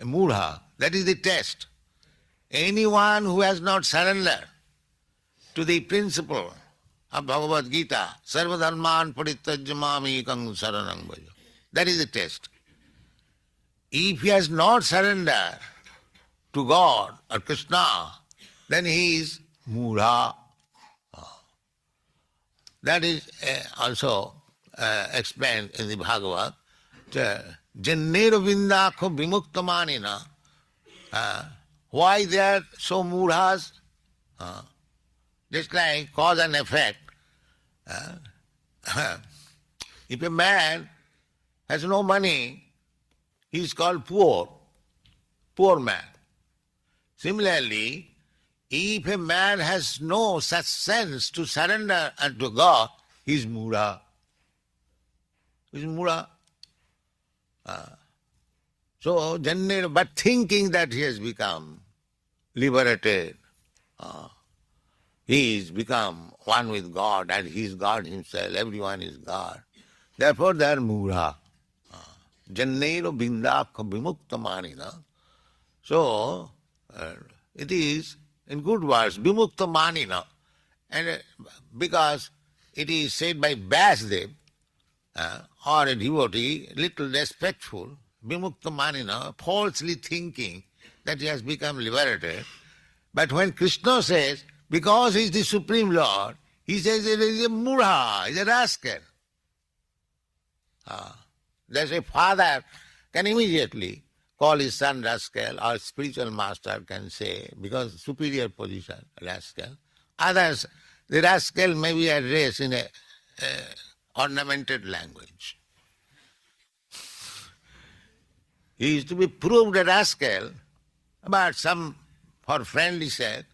mudha. That is the test. Anyone who has not surrendered to the principle of Bhagavad Gita, sarva dharman parityajya mamekam saranam bhaja. That is the test. If he has not surrendered to God or Krishna, then he is mudha. That is also explained in the Bhagavad. Jannero vindakho vimuktamanina. Why they are so mudhas? Just like cause and effect. If a man has no money, he is called poor man. Similarly, if a man has no such sense to surrender unto God, he is mudha. He is mudha. So, but thinking that he has become liberated, he is become one with God and he is God himself, everyone is God. Therefore they are mudha. Jannero bindakha vimukta manina. So, it is, in good words, vimukta manina. And because it is said by Vasudev, or a devotee, little respectful, vimukta manina, falsely thinking that he has become liberated. But when Krishna says, because he is the Supreme Lord, he says it is a mudha, he is a rascal. There's a father can immediately call his son rascal, or spiritual master can say, because superior position, rascal. Others, the rascal may be addressed in a ornamented language. He is to be proved a rascal, but some, for friendly sake,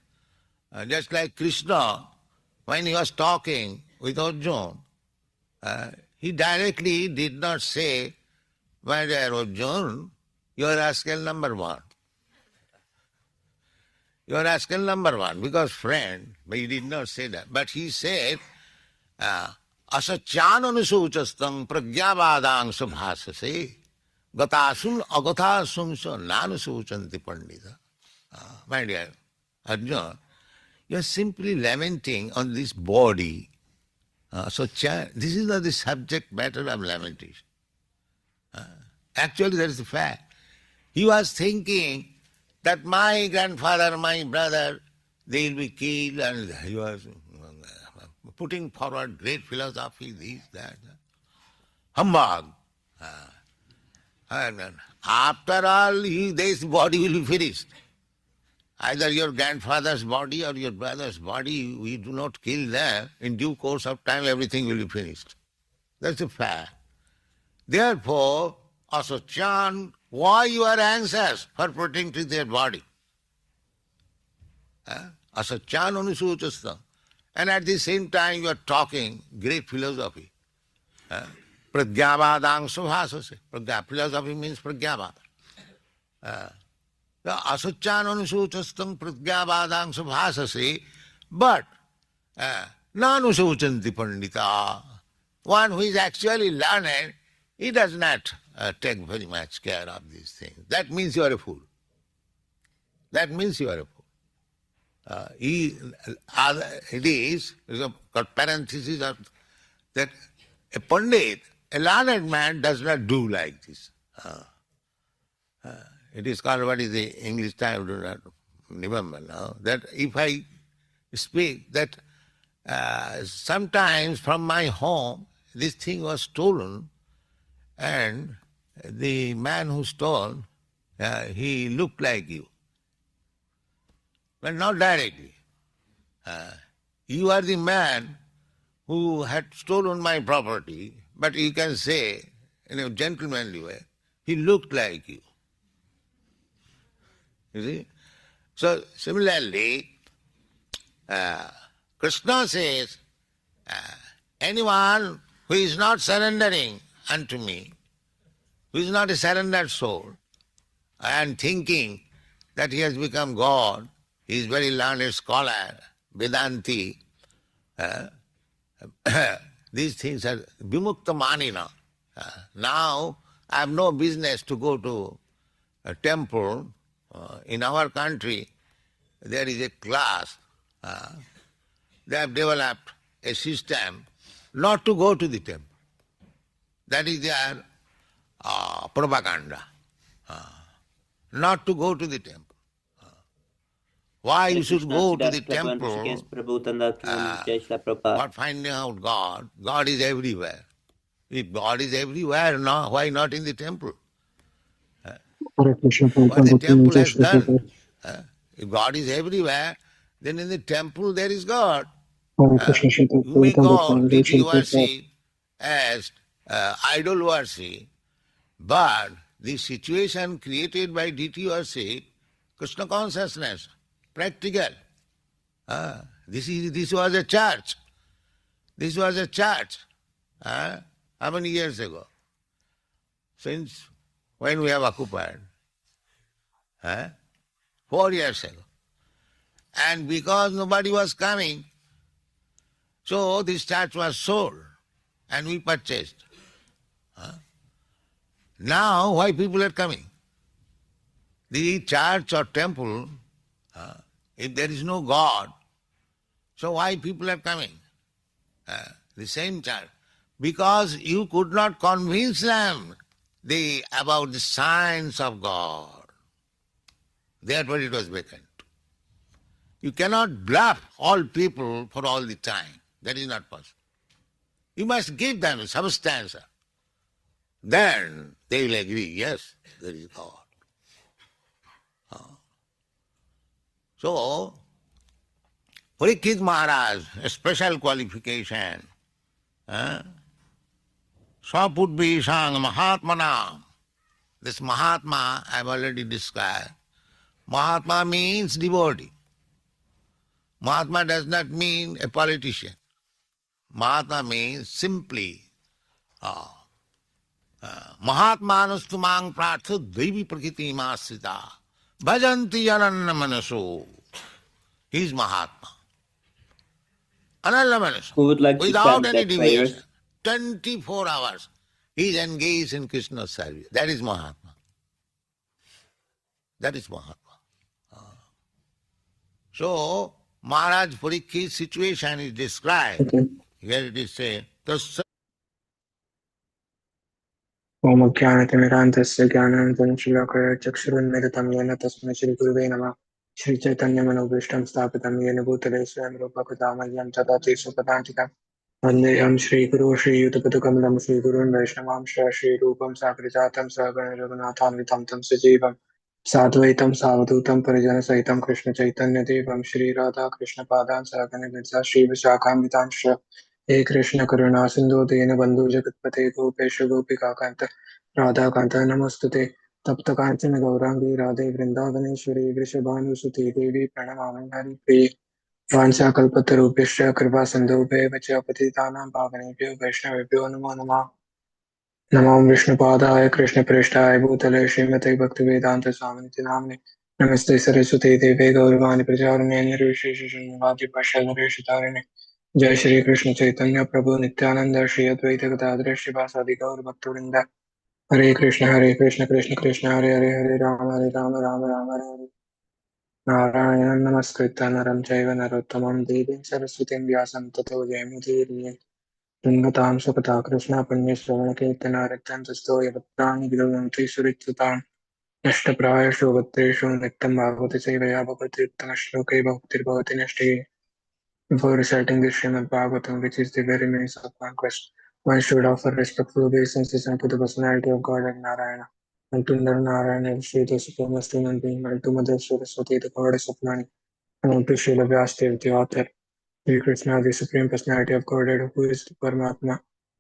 just like Krishna, when he was talking with Arjuna, he directly did not say, my dear Arjuna, you are rascal number one. You are rascal number one, because friend, but he did not say that. But he said, asacyananusauchastang pragyavadang subhasase gatasun agathasumsa nanusauchanti pandita. My dear Arjuna, you are simply lamenting on this body. So this is not the subject matter of lamentation. Actually, that is the fact. He was thinking that my grandfather, my brother, they will be killed, and he was putting forward great philosophy, this, that. Humbug. And after all, this body will be finished. Either your grandfather's body or your brother's body, we do not kill them. In due course of time, everything will be finished. That's a fact. Therefore, Asacyan, why you are anxious for protecting their body? Asacyan anusuchastha. And at the same time, you are talking great philosophy. Pragyavadang subhasase. Philosophy means pragyavad. Asacyan anusuchastam pragyavadang subhasase. But nanusuchanti pandita. One who is actually learned, he does not take very much care of these things. That means you are a fool. That means you are a fool. It is a parenthesis of that a pandit, a learned man does not do like this. It is called, what is the English time, I do not remember now, that if I speak that sometimes from my home this thing was stolen, and the man who stole, he looked like you. But not directly. You are the man who had stolen my property, but you can say, in a gentlemanly way, he looked like you. You see? So, similarly, Krishna says, anyone who is not surrendering unto me, who is not a surrendered soul, and thinking that he has become God, he is very learned scholar, Vedanti, these things are vimukta manina. Now I have no business to go to a temple, in our country, there is a class. They have developed a system not to go to the temple. That is their propaganda. Not to go to the temple. Why you should go to the temple for finding out God? God is everywhere. If God is everywhere, no, why not in the temple? What the temple has done. If God is everywhere, then in the temple there is God. You may call deity worship as idol worship, but the situation created by deity worship, Krishna consciousness, practical. This was a church. This was a church. How many years ago? Since when we have occupied? 4 years ago. And because nobody was coming, so this church was sold and we purchased. Now why people are coming? The church or temple, if there is no God, so why people are coming? The same church. Because you could not convince them about the science of God. Therefore it was vacant. You cannot bluff all people for all the time. That is not possible. You must give them substance. Then they will agree, yes, there is God. So, Parikshit Maharaj, a special qualification. Sapudvi sang Mahatmanam. This Mahatma I have already described. Mahatma means devotee. Mahatma does not mean a politician. Mahatma means simply Mahatmanustu mang pratha devi prakriti masita bhajanti ananna manaso. He is Mahatma. Ananna manaso. Who would like to Without chant any that prayer? deviation. 24 hours. He is engaged in Krishna's service. That is Mahatma. That is Mahatma. So, Maharaj Parikshit's situation is described. Here it is said, ओम ज्ञानतिमिरान्धस्य ज्ञानानन्दं श्रीलोकया चक्षुरुन्मिलितं येन तस्मै श्रीगुरुवे नमः। श्रीचैतन्यमनोभीष्टं स्थापितं येन भूतले स्वयं रूपा कदा मह्यं ददाति स्वपदान्तिकं। वन्देऽहं श्रीगुरो श्रीयुतपदकमलं श्रीगुरून् वैष्णवांश्च श्रीरूपं साग्रजातं सहगण रघुनाथान्वितं तं सजीवं साद्वैतं सावधूतं परिजनसहितं कृष्णचैतन्यदेवं श्रीराधाकृष्णपादान् सहगण गिरिजा श्रीविशाखान्वितांश्च हे कृष्ण करुणा सिंधु दीनबंधु जगतपते गोपेश गोपिकाकांत राधाकांत नमस्तुते तप्त कांचन गौरांगी राधे वृंदावनेश्वरी वृषभानुसुते देवी प्रणमामि हरिप्रिये वाञ्छाकल्पतरुभ्यश्च कृपा सिन्धुभ्येव च पतितानां पावनेभ्यो वैष्णवेभ्यो नमो नमः। नमो विष्णुपादाय कृष्णप्रेष्ठाय भूतले श्रीमते भक्तिवेदांत स्वामिनिति नाम्ने नमस्ते सरस्वती देवे गौरवाणी प्रचारिणे निर्विशेषशून्यवादी भाष्यधरेशितारिणे जय श्री कृष्ण चैतन्य प्रभु नित्यानंद श्री अद्वैत गदाधर श्रीवासादि गौर भक्तवृंद हरे कृष्ण कृष्ण कृष्ण हरे हरे हरे राम राम हरे हरे नारायणं नमस्कृत्य नरं चैव नरोत्तमं देवीं सरस्वतीं व्यासं ततो जयमुदीरये लिङ्गतां सुखता कृष्ण पुण्यश्रवणकीर्तनार्थं तस्थो यवत्तानि विदुरन्ति सुरिच्युतां नष्टप्रायशो भद्रेषु नित्यं भागवते सेवया भवति उत्तमश्लोके भक्तिर्भवति नष्टे। Before reciting the Śrīmad-Bhāgavatam, which is the very means of conquest, one should offer respectful obeisances unto the personality of God and Narayana, unto Narayana, Shri the supremest human being, unto Mother Saraswati, the goddess of learning, and unto Srila Vyasadeva, the author, Sri Krishna, the supreme personality of Godhead, who is the Paramatma,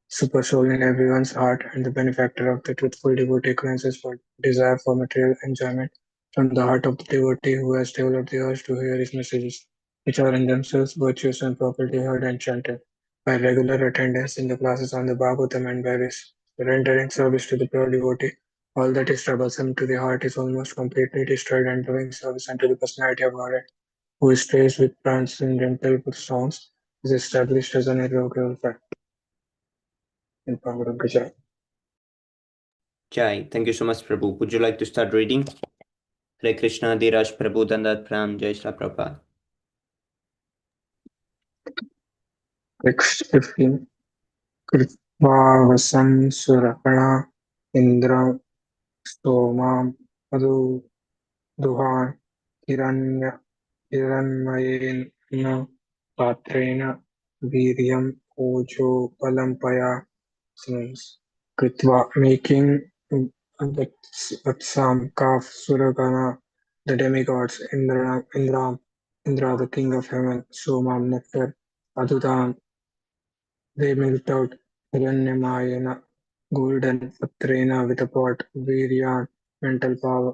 super soul in everyone's heart, and the benefactor of the truthful devotee cleanses for desire for material enjoyment from the heart of the devotee who has developed the urge to hear his messages, which are in themselves virtuous and properly heard and chanted. By regular attendance in the classes on the Bhagavatam and by rendering service to the pure devotee, all that is troublesome to the heart is almost completely destroyed, and doing service unto the personality of Godhead, who is praised with transcendental songs, is established as an irrevocable fact. In Bhagavad Gita. Jai. Thank you so much, Prabhu. Would you like to start reading? Hare Krishna, Dheeraj, Prabhu, Dandat, Pram, Jai Shri Prabhupada. Text 15. कृत्वा वसं सुरपणा इन्द्र स्तोमां मधु दुहान् हिरण्मयेन पात्रेण वीर्यम् ओजोपलम्पया sins. Kritva, making Vatsam, calf, Suragana, the demigods, Indra, the king of heaven, Somam, nectar, Adudan, they milked out Hiranyamayana, golden, Patrena with a pot, Viryam, mental power,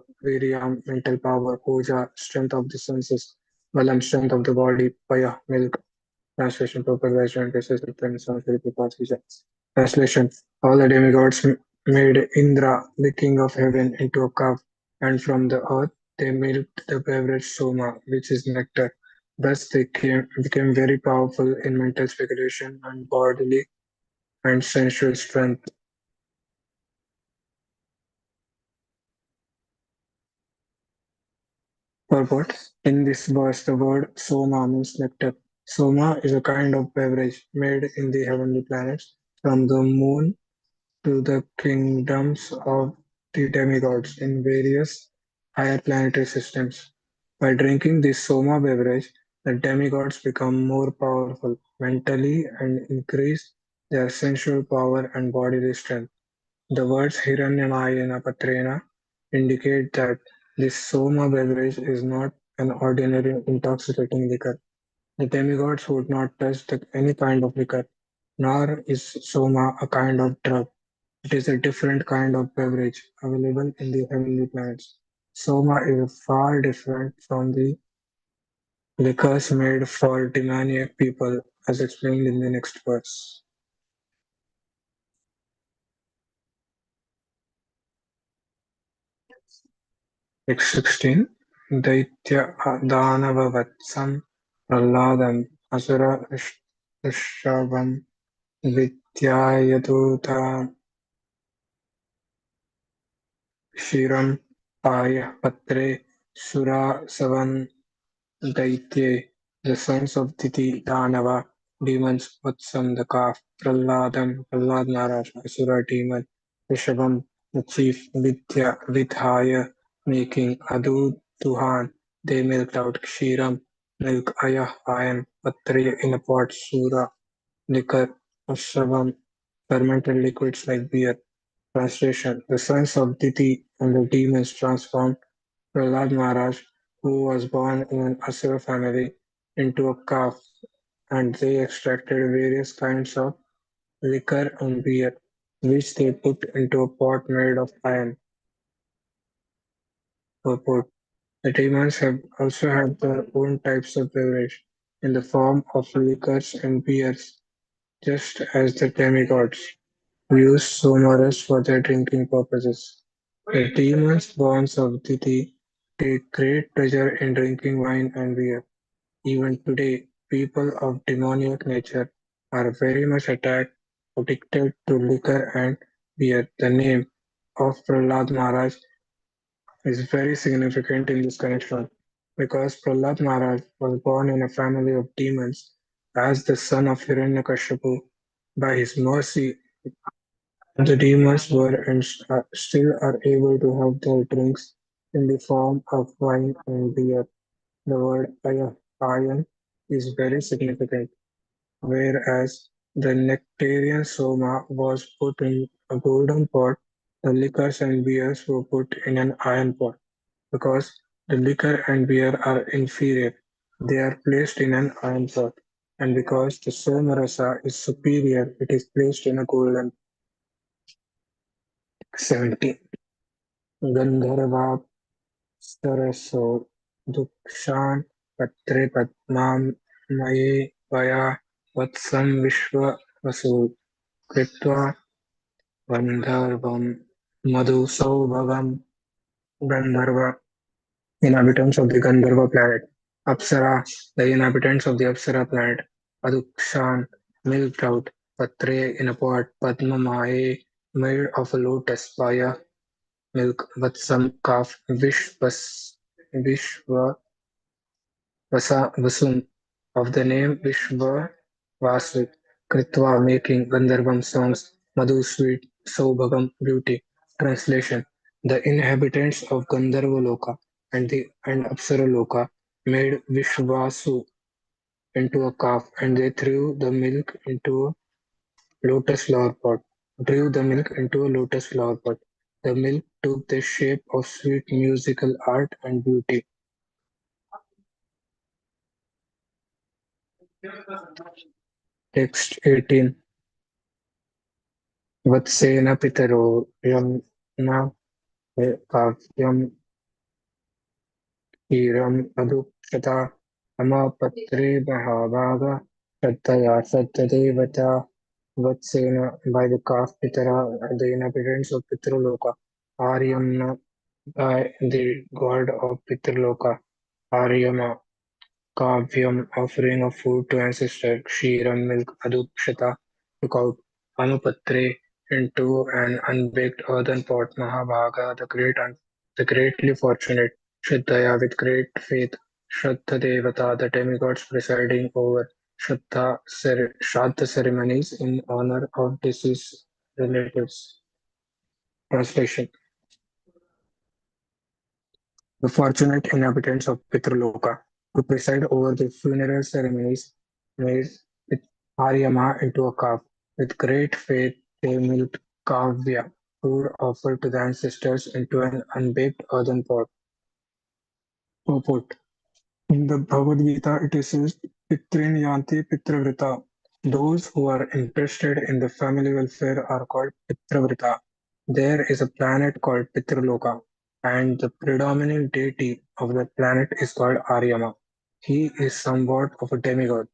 Oja, strength of the senses, Balam, strength of the body, Paya, milk, translation, proper version, cases, and Sanskrit translation. Translation. All the demigods made Indra, the king of heaven, into a calf, and from the earth they milked the beverage soma, which is nectar. Thus they became very powerful in mental speculation and bodily and sensual strength. Purport. In this verse, the word soma means nectar. Soma is a kind of beverage made in the heavenly planets from the moon to the kingdoms of the demigods in various higher planetary systems. By drinking this Soma beverage, the demigods become more powerful mentally and increase their sensual power and bodily strength. The words Hiranyamayana Patrena indicate that this Soma beverage is not an ordinary intoxicating liquor. The demigods would not touch any kind of liquor, nor is Soma a kind of drug. It is a different kind of beverage available in the heavenly planets. Soma is far different from the liquors made for demoniac people, as explained in the next verse. Text 16. Daitya Danavavatsam Praladam Asura Rishabam Vidyayatuta Shiram Paya Patre Sura Savan Daitye, the sons of Diti, Danava, demons, Vatsam, the calf, Prahlad Maharaj, Asura demon, Rishabham, the chief, Vidhaya, making Adu Tuhan, they milked out Kshiram, milk, Ayah, iron, Patre in a pot, Sura, liquor, Ashabam, fermented liquids like beer. Translation. The sons of Diti and the demons transformed Prahlad Maharaj, who was born in an Asura family, into a calf, and they extracted various kinds of liquor and beer, which they put into a pot made of iron. Purport. The demons have also had their own types of beverage in the form of liquors and beers, just as the demigods used somaras for their drinking purposes. The demons born of Diti take great pleasure in drinking wine and beer. Even today, people of demoniac nature are very much addicted to liquor and beer. The name of Prahlad Maharaj is very significant in this connection because Prahlad Maharaj was born in a family of demons as the son of Hiranyakashipu. By his mercy, the demons were and still are able to have their drinks in the form of wine and beer. The word ayan is very significant, whereas the nectarian soma was put in a golden pot, the liquors and beers were put in an iron pot. Because the liquor and beer are inferior, they are placed in an iron pot. And because the somarasa is superior, it is placed in a golden 70. Gandharva दुक्षान् पत्रे पद्मां मये त्वया वत्सं विश्ववसु कृत्वा गन्धर्वं मधुसौभगं Gandharva, inhabitants of the Gandharva planet. Apsara, the inhabitants of the Apsara planet. Adukshan, milked out. Patre, in a pot. Padma Mae, made of a lotus. Vaya, milk, vatsam calf, Vishva Vasum of the name Vishva Vasu, Kritva making Gandharvam songs, Madhu sweet, Saubhagam beauty. Translation: the inhabitants of Gandharva Loka and Apsara Loka made Vishvasu into a calf, and they threw the milk into a lotus flower pot. Drew the milk into a lotus flower pot. The milk took the shape of sweet musical art and beauty. Text 18. वत्सेन पितरो यं न काव्यं क्षीरम् अधुक्षता अमापत्रे महाभागा श्रद्धया श्रद्धदेवता Vatsena by the calf Pitara, the inhabitants of Pitraloka, Aryamna by the god of Pitraloka, Aryama, Kavyam offering of food to ancestors, Kshiram milk, Adukshata took out, Anupatre into an unbaked earthen pot, Mahabhaga the greatly fortunate, Shraddhaya with great faith, Shraddha Devata the demigods presiding over Shraddha ceremonies in honor of deceased relatives. Translation: the fortunate inhabitants of Pitraloka who preside over the funeral ceremonies made with Aryama into a calf. With great faith, they milked kavya, food offered to the ancestors, into an unbaked earthen pot. Purport: in the Bhagavad Gita, it is said, Pitrin yanti pitravrita. Those who are interested in the family welfare are called pitravrita. There is a planet called Pitraloka, and the predominant deity of that planet is called Aryama. He is somewhat of a demigod,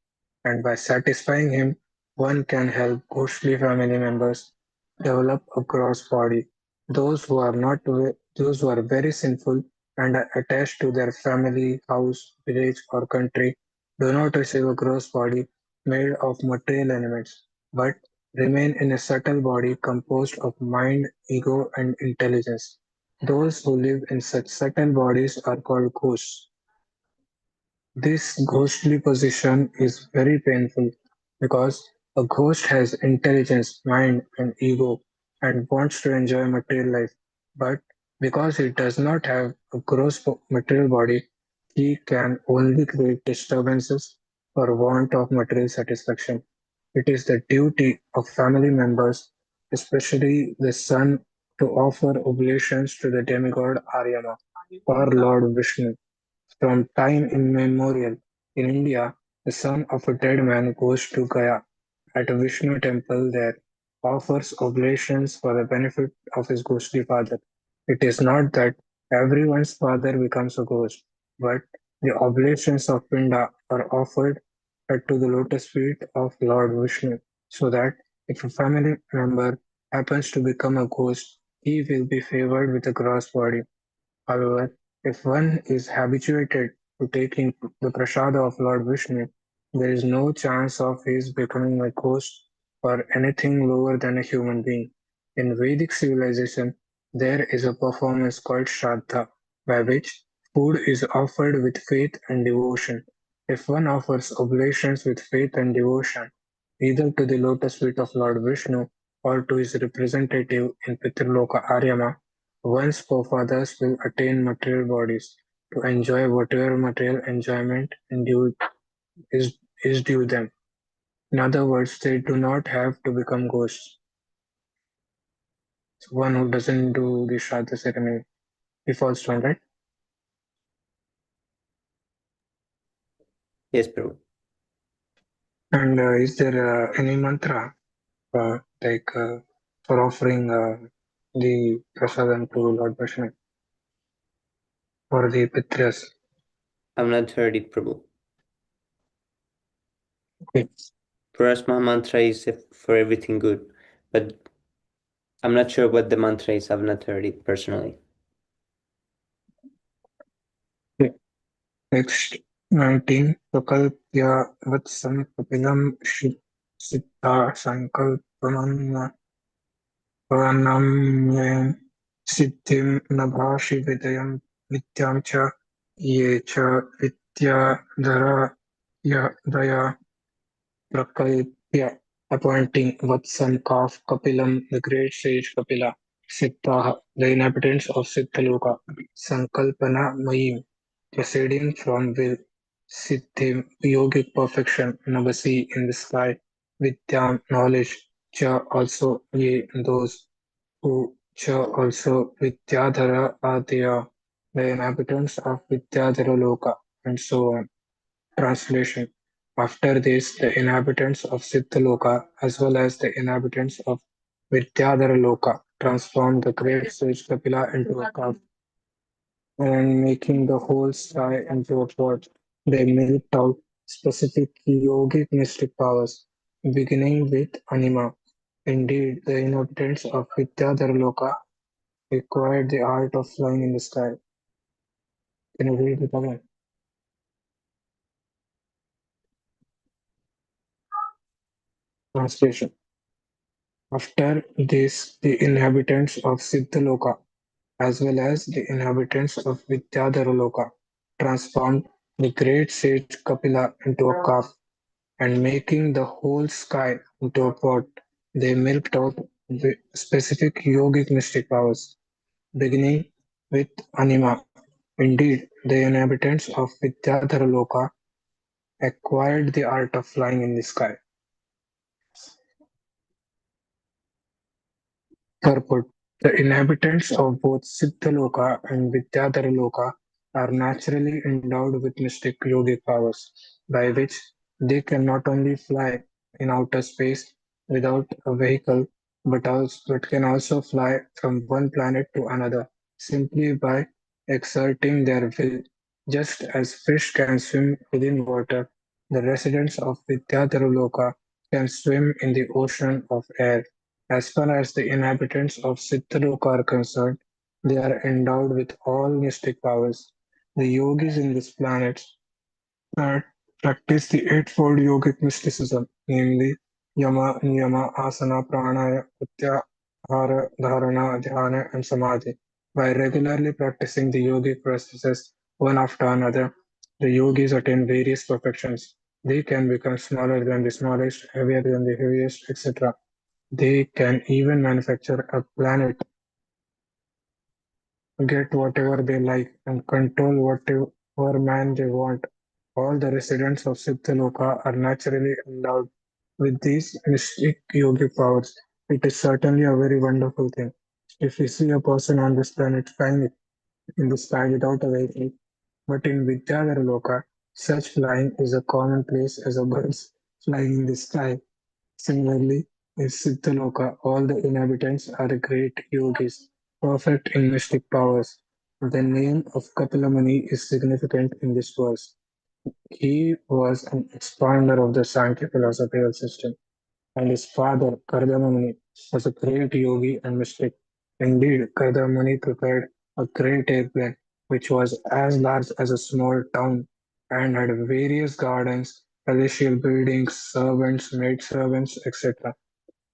and by satisfying him, one can help ghostly family members develop a gross body. Those who are very sinful and are attached to their family, house, village, or country do not receive a gross body made of material elements, but remain in a subtle body composed of mind, ego, and intelligence. Those who live in such subtle bodies are called ghosts. This ghostly position is very painful because a ghost has intelligence, mind, and ego and wants to enjoy material life. But because he does not have a material body, he can only create disturbances for want of material satisfaction. It is the duty of family members, especially the son, to offer oblations to the demigod Aryama or Lord Vishnu. From time immemorial, in India, the son of a dead man goes to Gaya at a Vishnu temple there, offers oblations for the benefit of his ghostly father. It is not that everyone's father becomes a ghost, but the oblations of Pinda are offered to the lotus feet of Lord Vishnu, so that if a family member happens to become a ghost, he will be favored with a gross body. However, if one is habituated to taking the prasada of Lord Vishnu, there is no chance of his becoming a ghost or anything lower than a human being. In Vedic civilization, there is a performance called Shraddha, by which food is offered with faith and devotion. If one offers oblations with faith and devotion, either to the lotus feet of Lord Vishnu or to his representative in Pitraloka Aryama, one's forefathers will attain material bodies to enjoy whatever material enjoyment is, is due them. In other words, they do not have to become ghosts. So one who doesn't do the Shraddha ceremony, he falls down, right? Yes, Prabhu. And is there any mantra for offering the prasadam to Lord Vishnu or the Pitras? I've not heard it, Prabhu. Okay. For us, my mantra is for everything good, but I'm not sure what the mantra is. I've not heard it personally. Okay. Next, 19. Prakalpya vatsam kapilam siddha sankalpamam pranamyam Siddhim nabhashi vidayam vidyam cha ye cha vidyadhara daya prakalpya, appointing Vatsan of Kapilam, the great sage Kapila, Siddhaha, the inhabitants of Siddhaloka, Sankalpana Mayim, proceeding from will, Siddhim, yogic perfection, Nabasi in the sky, Vidyam, knowledge, Cha also, ye, those who, Cha also, Vidyadhara Adya, the inhabitants of Vidyadhara Loka, and so on. Translation: After this, the inhabitants of Siddhaloka as well as the inhabitants of Vidyadharaloka transformed the great sage Kapila into a calf, and making the whole sky into a pot. They milked out specific yogic mystic powers, beginning with anima. Indeed, the inhabitants of Vidyadharaloka acquired the art of flying in the sky. Can you read it again? Translation: After this, the inhabitants of Siddhaloka as well as the inhabitants of Vidyadharaloka transformed the great sage Kapila into a calf, and making the whole sky into a pot, they milked out the specific yogic mystic powers, beginning with anima. Indeed, the inhabitants of Vidyadharaloka acquired the art of flying in the sky. Purport: The inhabitants of both Siddhaloka and Vidyadharaloka are naturally endowed with mystic yogic powers, by which they can not only fly in outer space without a vehicle, but can also fly from one planet to another simply by exerting their will. Just as fish can swim within water, the residents of Vidyadharaloka can swim in the ocean of air. As far as the inhabitants of Citraloka are concerned, they are endowed with all mystic powers. The yogis in this planet practice the eightfold yogic mysticism, namely Yama, Niyama, Asana, Pranaya, Pratyahara, Dharana, Dhyana, and Samadhi. By regularly practicing the yogic processes one after another, the yogis attain various perfections. They can become smaller than the smallest, heavier than the heaviest, etc. They can even manufacture a planet, get whatever they like, and control whatever man they want. All the residents of Siddhaloka are naturally endowed with these mystic yogic powers. It is certainly a very wonderful thing. If we see a person on this planet flying in the sky without a vehicle, but in Vidyadharaloka, such flying is a commonplace as a birds flying in the sky. Similarly, in Siddhaloka, all the inhabitants are great yogis, perfect in mystic powers. The name of Kapila Muni is significant in this verse. He was an expounder of the Sankhya philosophical system, and his father, Kardama Muni, was a great yogi and mystic. Indeed, Kardama Muni prepared a great airplane which was as large as a small town and had various gardens, palatial buildings, servants, maidservants, etc.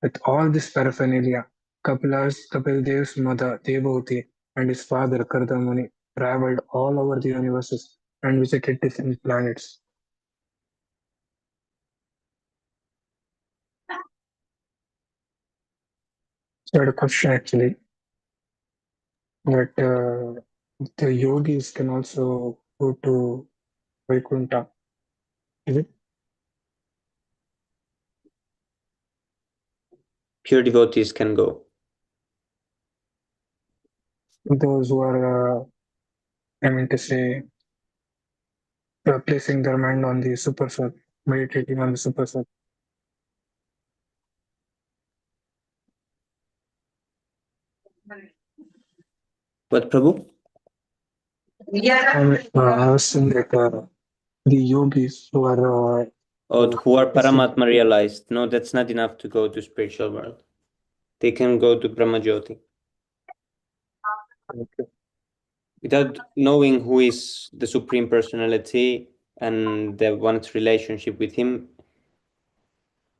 With all this paraphernalia, Kapil Dev's mother Devavati and his father Kardamuni traveled all over the universes and visited different planets. So I had a question actually that the yogis can also go to Vaikuntha. Is it? Pure devotees can go. Those who are, I mean to say, placing their mind on the super soul, meditating on the super soul. What, Prabhu? I was saying that the yogis who are Oh, who are placing Paramatma realized? No, that's not enough to go to spiritual world. They can go to Brahmajyoti. Without knowing who is the Supreme Personality and one's relationship with him,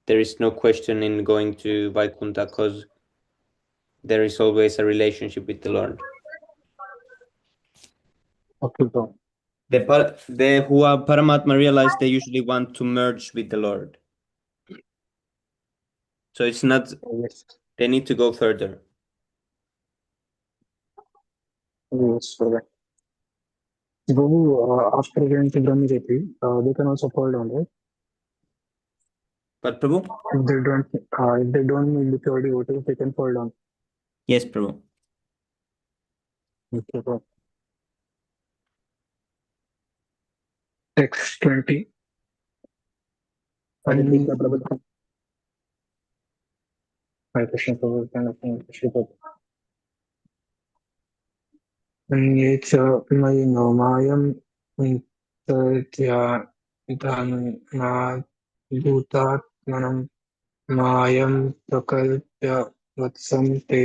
there is no question in going to Vaikuntha, because there is always a relationship with the Lord. Okay, bro. The who are Paramatma realize they usually want to merge with the Lord. So it's not, Yes. they need to go further. Yes, brother. Though after getting to Brahmajyoti, they can also fall down, right? But Prabhu? If they don't meet the pure devotees, they can fall down. Yes, Prabhu. Okay, bro. Text 20. Hare And Krishna Prabhu. Hare Krishna Prabhu, Hare Krishna Prabhu. अन्येच मयि no मायं भूतात्मनं मायं प्रकल्प्य वत्सं ते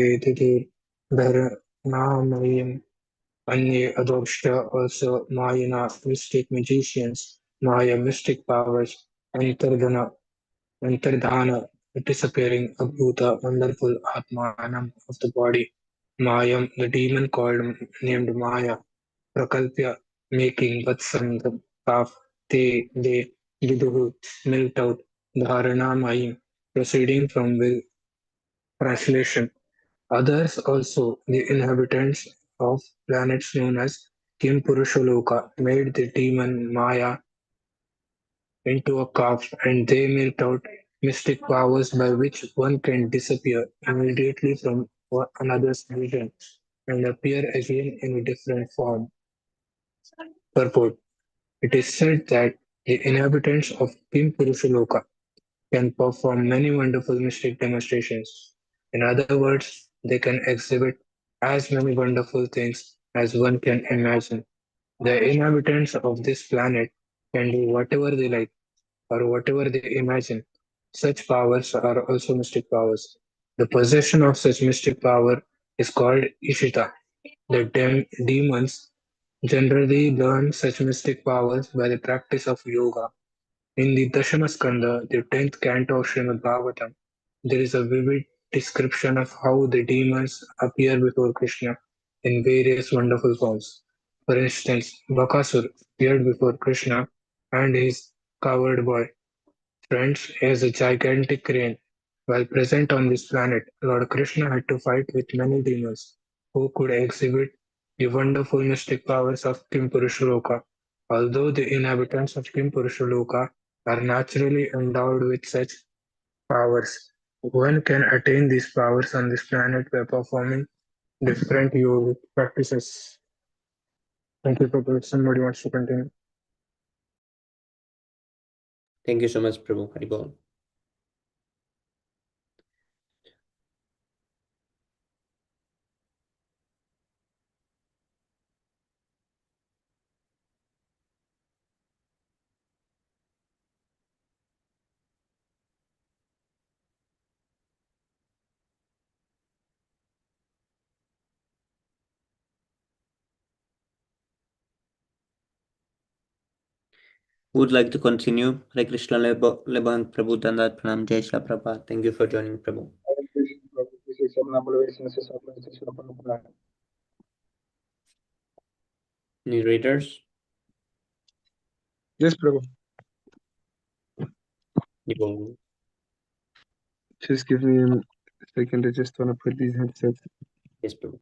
धर्मामयम् अन्ये adoption also Mayana mystic magicians, Maya mystic powers, Antardhana, disappearing Abhuta, wonderful Atmanam of the body, Mayam, the demon called named Maya, Prakalpya, making Vatsam, the calf, they, Viduhu, milked out, Dharana Mayim, proceeding from will, translation. Others also, the inhabitants of planets known as Kim Purushaloka, made the demon Maya into a calf and they milked out mystic powers by which one can disappear immediately from another's vision and appear again in a different form. Purport. It is said that the inhabitants of Kim Purushaloka can perform many wonderful mystic demonstrations. In other words, they can exhibit as many wonderful things as one can imagine. The inhabitants of this planet can do whatever they like or whatever they imagine. Such powers are also mystic powers. The possession of such mystic power is called Ishita. The demons generally learn such mystic powers by the practice of yoga. In the Dashamaskanda, the 10th canto of Śrīmad-Bhāgavatam, there is a vivid description of how the demons appear before Krishna in various wonderful forms. For instance, Bakasur appeared before Krishna and his coward boy friends as a gigantic crane. While present on this planet, Lord Krishna had to fight with many demons who could exhibit the wonderful mystic powers of Kimpurushaloka. Although the inhabitants of Kimpurushaloka are naturally endowed with such powers, one can attain these powers on this planet by performing different yogic practices. Thank you, Prabhu. Somebody wants to continue. Thank you so much, Prabhu. Haribol. Would like to continue. Hare Krishna Leban Prabhu Dandat Pranam Jai Shri Prabhupada. Thank you for joining, Prabhu. Hare Krishna Prabhu. This is Sarnabala Vaishnava Sarnabala Prabhupada. New readers? Yes, Prabhu. You Just give me a second. I just want to put these headsets. Yes, Prabhu.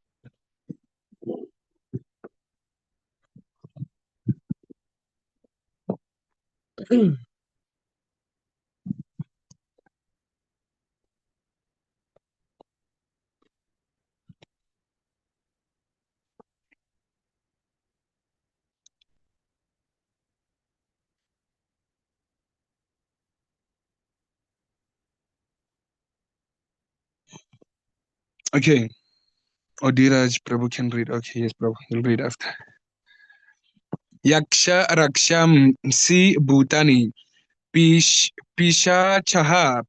Okay. Odiraj Prabhu can read. Okay, yes, Prabhu. He'll read after. Yaksha Rakshamsi Bhutani Pishachaha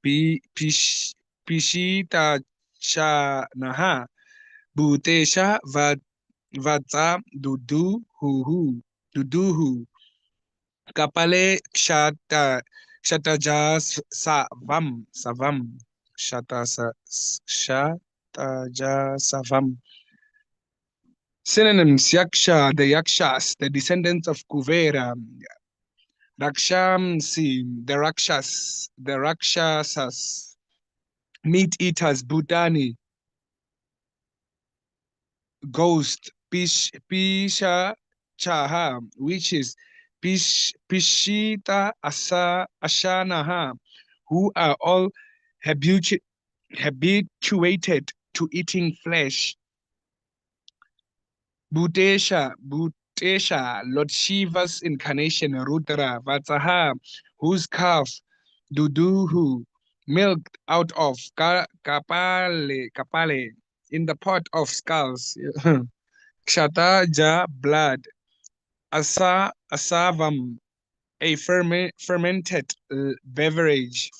Pishitachanaha Bhutesha Vata Duduhu Kapale Kshatrajas Savam Shatasha Tajasavam. Synonyms: Yaksha, the Yakshas, the descendants of Kuvera. Rakshamsi, the Rakshasas. Meat eaters, Bhutani. Ghost, Pisha Chaha, witches, Pishita Ashanaha, who are all habituated to eating flesh. Bhutesha, Lord Shiva's incarnation, Rudra, Vatsaha, whose calf, Duduhu, milked out of Kapale, in the pot of skulls. Kshatraja, blood. Asavam, a fermented beverage.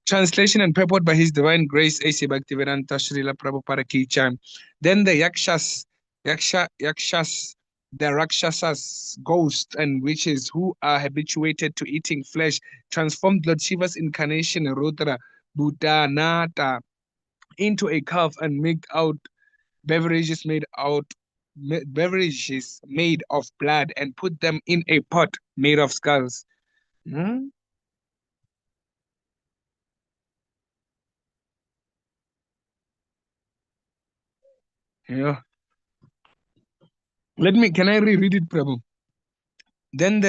Translation and purport by His Divine Grace A.C. Bhaktivedanta Srila Prabhupada Ki Chan. Then the Yakshas, the Rakshasas, ghosts and witches who are habituated to eating flesh, transformed Lord Shiva's incarnation Rudra Buddhanata into a calf and made out beverages made of blood and put them in a pot made of skulls. Hmm? Yeah. Can I reread it, Prabhu? Then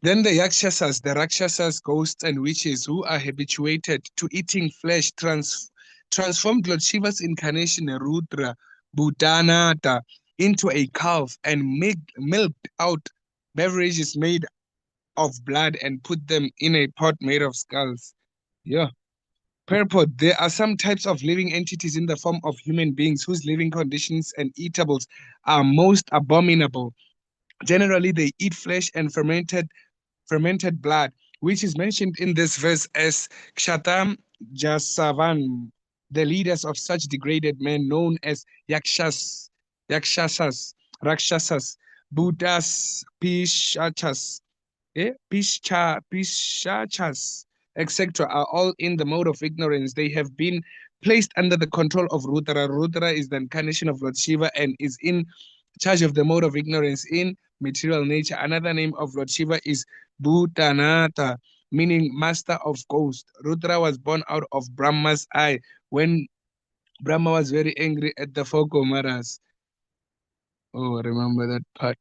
then the Yakshasas, the Rakshasas, ghosts and witches who are habituated to eating flesh, transformed Lord Shiva's incarnation Rudra Buddhanata into a calf and milked out beverages made of blood and put them in a pot made of skulls. Yeah. Purport: there are some types of living entities in the form of human beings whose living conditions and eatables are most abominable. Generally, they eat flesh and fermented blood, which is mentioned in this verse as Kshatam Jasavan, the leaders of such degraded men known as Rakshasas, Buddhas, Pishachas, Pishachas, etc., are all in the mode of ignorance. They have been placed under the control of Rudra. Rudra is the incarnation of Lord Shiva and is in charge of the mode of ignorance in material nature. Another name of Lord Shiva is Bhutanata, meaning master of ghosts. Rudra was born out of Brahma's eye when Brahma was very angry at the four Kumaras. Oh, remember that part.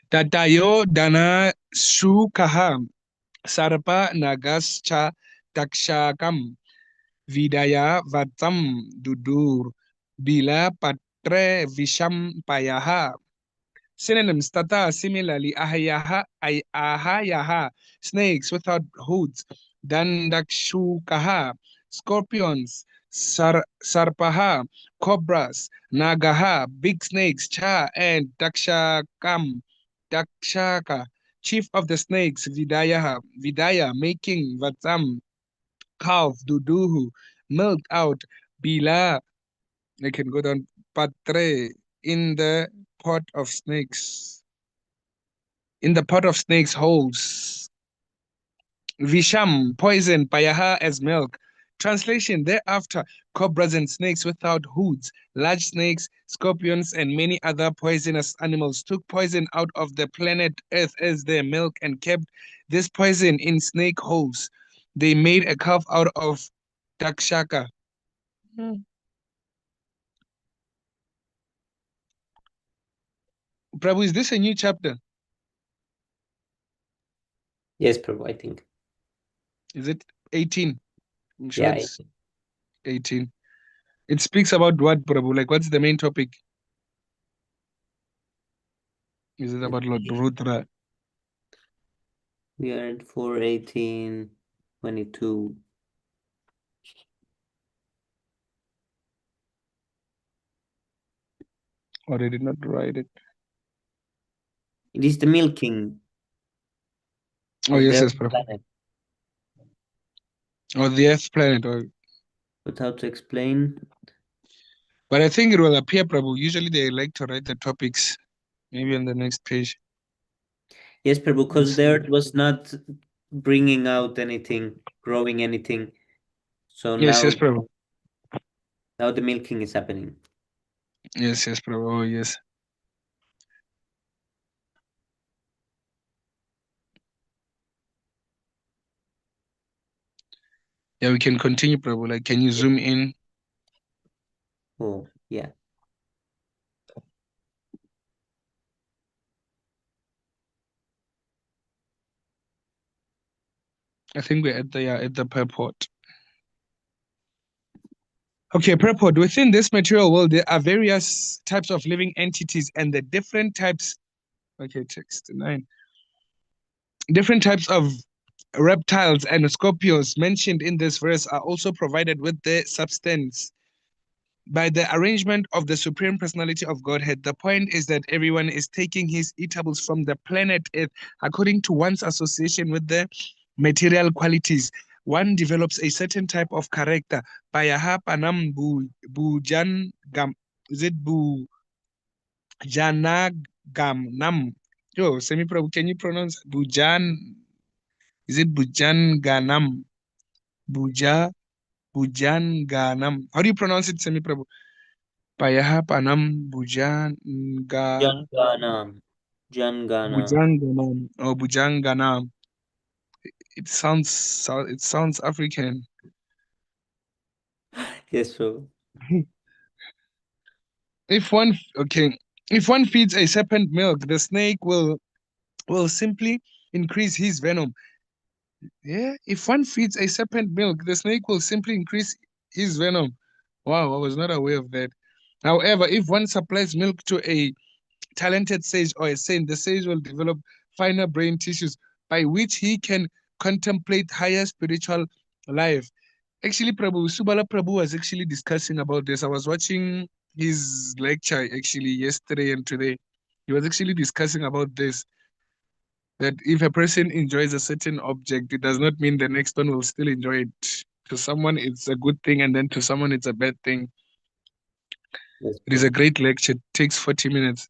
Tatayo Dana Sukaha Sarpa Nagascha Takshakam Vidaya Vatam Dudur Bila Patre Visham Payaha. Synonyms: Tata, similarly, Ahayaha, snakes without hoods, Dandakshukaha, scorpions, Sarpaha, cobras, Nagaha, big snakes, Cha, and Dakshaka, chief of the snakes, Vidaya, making Vatam, calf, Duduhu, milked out, Bila, I can go down, Patre, in the pot of snakes. In the pot of snakes holes. Visham, poison, payaha as milk. Translation: thereafter, cobras and snakes without hoods, large snakes, scorpions, and many other poisonous animals took poison out of the planet Earth as their milk and kept this poison in snake holes. They made a calf out of Dakshaka. Prabhu, is this a new chapter? Yes, Prabhu, I think. Is it 18? I'm sure Yeah, it's 18. It speaks about what, Prabhu? Like, what's the main topic? Is it about Lord Rudra? we are at 4:18, 22. Or they did not write it. It is the milking. Oh, of yes, the yes, Prabhu. planet. Or the Earth planet. Or... But how to explain? But I think it will appear, Prabhu. Usually they like to write the topics maybe on the next page. Yes, Prabhu, because the earth was not bringing out anything, growing anything. So Yes, now, yes, Prabhu. now the milking is happening. Yes, yes, Prabhu. Oh, yes. Yeah, we can continue, Prabhu. Like, can you zoom in? Oh, yeah. I think we're at the purport. Okay, purport. Within this material world, there are various types of living entities, and the different types. Okay, text 9. Different types of reptiles and scorpions mentioned in this verse are also provided with the substance by the arrangement of the Supreme Personality of Godhead. The point is that everyone is taking his eatables from the planet Earth according to one's association with the material qualities. One develops a certain type of character. Payaha panam bujan gam bujanagam nam. Yo, Semi-Prabhu, can you pronounce bujan? Is it bujanganam? Bujanganam. How do you pronounce it, Semi-Prabhu? Payaha panam Janganam. bujanganam or bujanganam. It sounds African. Yes, so. If one feeds a serpent milk, the snake will simply increase his venom. Yeah, if one feeds a serpent milk, the snake will simply increase his venom. Wow, I was not aware of that. However, if one supplies milk to a talented sage or a saint, the sage will develop finer brain tissues by which he can contemplate higher spiritual life. Actually, Subala Prabhu was actually discussing about this. I was watching his lecture actually yesterday and today. He was actually discussing about this, that if a person enjoys a certain object, it does not mean the next one will still enjoy it. To someone, it's a good thing, and then to someone, it's a bad thing. Yes, It is a great lecture. It takes 40 minutes.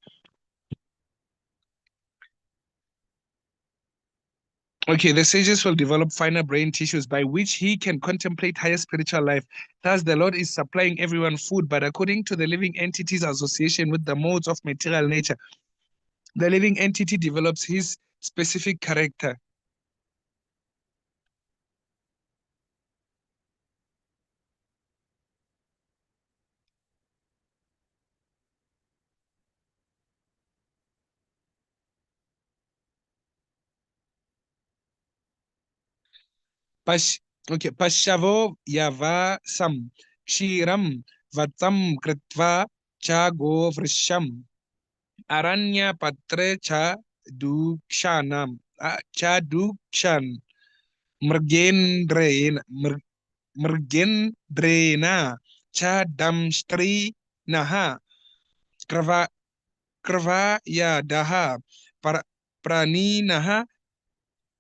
Okay, the sages will develop finer brain tissues by which he can contemplate higher spiritual life. Thus, the Lord is supplying everyone food, but according to the living entity's association with the modes of material nature, the living entity develops his specific character. Pashavo yava sam kshiram vatam kritva cha go vrisham aranya patre cha dukshanam cha dukshan mrgendrena mrgendrena cha damstri naha krava ya daha prani naha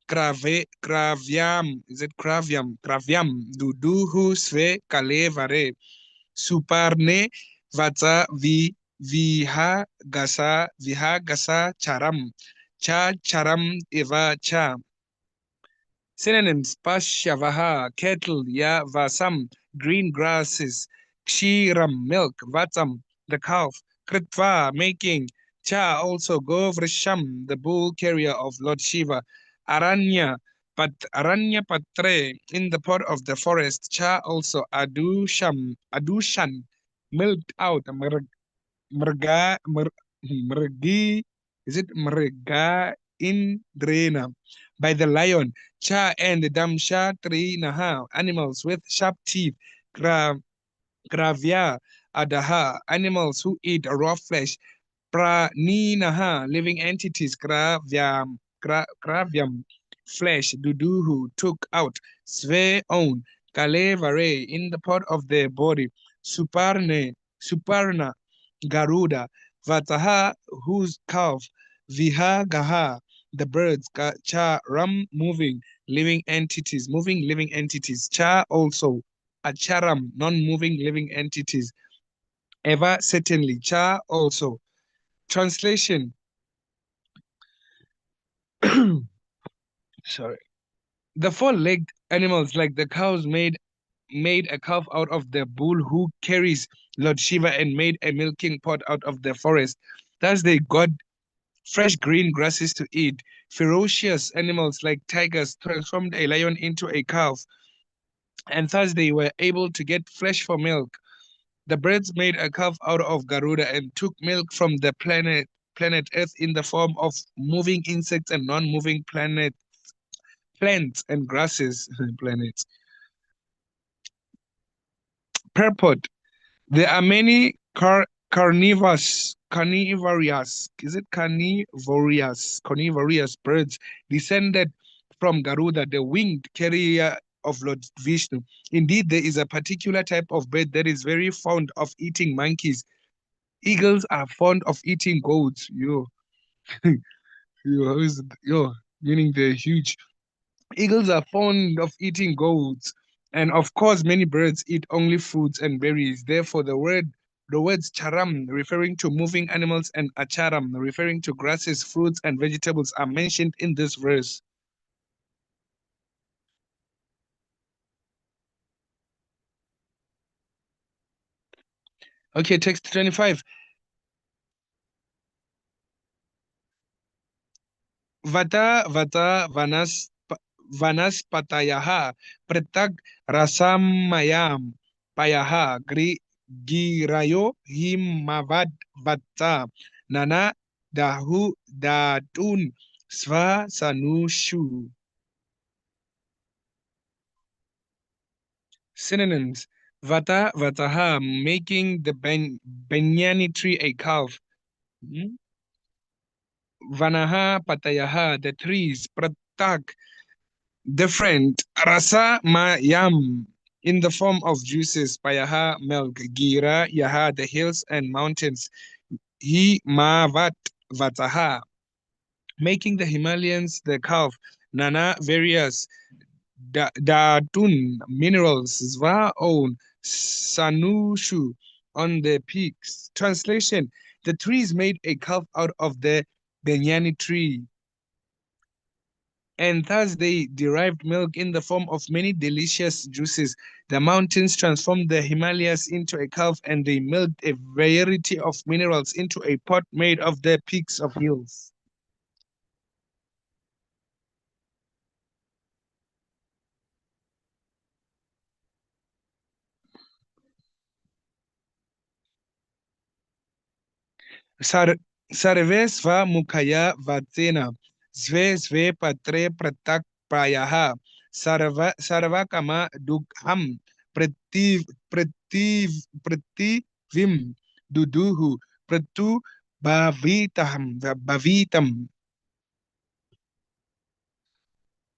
Kravyam, is it Kravyam? Kravyam, Duduhu Sve Kalevare, Suparne Vata Viha Gasa Charam, Cha Charam Eva Cha. Synonyms: Pashavaha, kettle, ya vasam, green grasses, kshiram, milk, vatam, the calf, kritva, making, cha, also govrisham, the bull carrier of Lord Shiva, aranya, aranya patre, in the pot of the forest, cha, also adushan, milked out, mrgi, is it mrga indrena, by the lion, cha and damsha naha, animals with sharp teeth, gravya adaha, animals who eat raw flesh, praninaha, living entities, gravyam, flesh, duduhu, took out, sve own, kalevare, in the pot of their body, suparna, Garuda, Vataha, whose calf, Vihagaha, the birds, Cha, Ram, moving living entities, Cha also, Acharam, non-moving living entities, Eva, certainly, Cha also. Translation. Sorry. The four-legged animals like the cows made a calf out of the bull who carries Lord Shiva and made a milking pot out of the forest. Thus they got fresh green grasses to eat. Ferocious animals like tigers transformed a lion into a calf, and thus they were able to get flesh for milk. The birds made a calf out of Garuda and took milk from the planet Earth in the form of moving insects and non-moving plants and grasses. Planets. Purport. There are many carnivorous, is it carnivorous birds descended from Garuda, the winged carrier of Lord Vishnu. Indeed, there is a particular type of bird that is very fond of eating monkeys. Eagles are fond of eating goats. Meaning they're huge. Eagles are fond of eating goats, and of course, many birds eat only fruits and berries. Therefore, the words charam, referring to moving animals, and acharam, referring to grasses, fruits, and vegetables, are mentioned in this verse. Okay, text 25. Vata vanaspatayaha pratag rasamayam payaha girayo himavad vata nana dahu datun sva sanushu. Synonyms. Vataha, making the banyan tree a calf. Vanaha patayaha, the trees. Pratak, different. Rasa mayam, in the form of juices. Payaha, milk. Gira, yaha, the hills and mountains. Mavat vataha, making the Himalayas the calf. Nana, various. Datun, minerals. Zvaon, sanushu, on the peaks. Translation. The trees made a calf out of the benyani tree, and thus they derived milk in the form of many delicious juices. The mountains transformed the Himalayas into a calf, and they milked a variety of minerals into a pot made of the peaks of hills. Sarve sva mukaya vatsena, sve patre pratak prayaha, sarva kama dugham, prativim duduhu, pratu bavitam.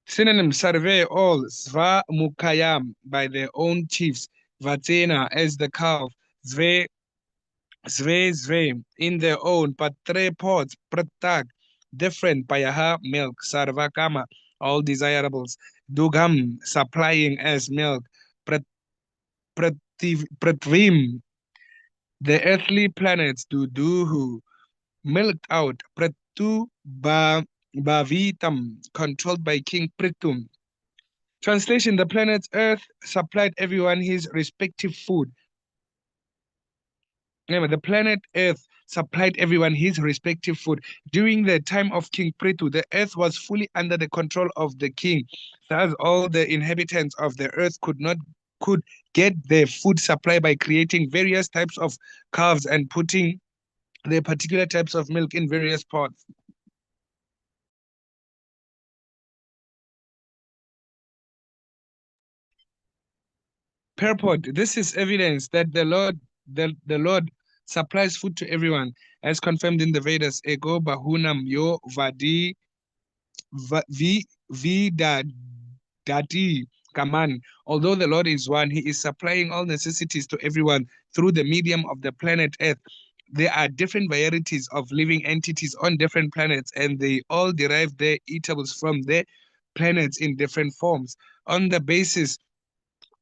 Synonym. Sarve, all. Sva mukayam, by their own chiefs. Vatsena, as the calf. Sve, in their own. Patre, pots. Pratak, different. Payaha, milk. Sarvakama, all desirables. Dugam, supplying as milk. Pratvim, the earthly planets. Duduhu, milked out. Pratu Bavitam, controlled by King Pritum. Translation. The planet Earth supplied everyone his respective food. Remember, the planet Earth supplied everyone his respective food. During the time of King Prithu, the earth was fully under the control of the king. Thus, all the inhabitants of the earth could get their food supply by creating various types of calves and putting their particular types of milk in various pots. Purport. This is evidence that the Lord supplies food to everyone, as confirmed in the Vedas. Ego bahunam yo vadi vidadati kaman. Although the Lord is one, he is supplying all necessities to everyone through the medium of the planet Earth. there are different varieties of living entities on different planets, and they all derive their eatables from their planets in different forms. On the basis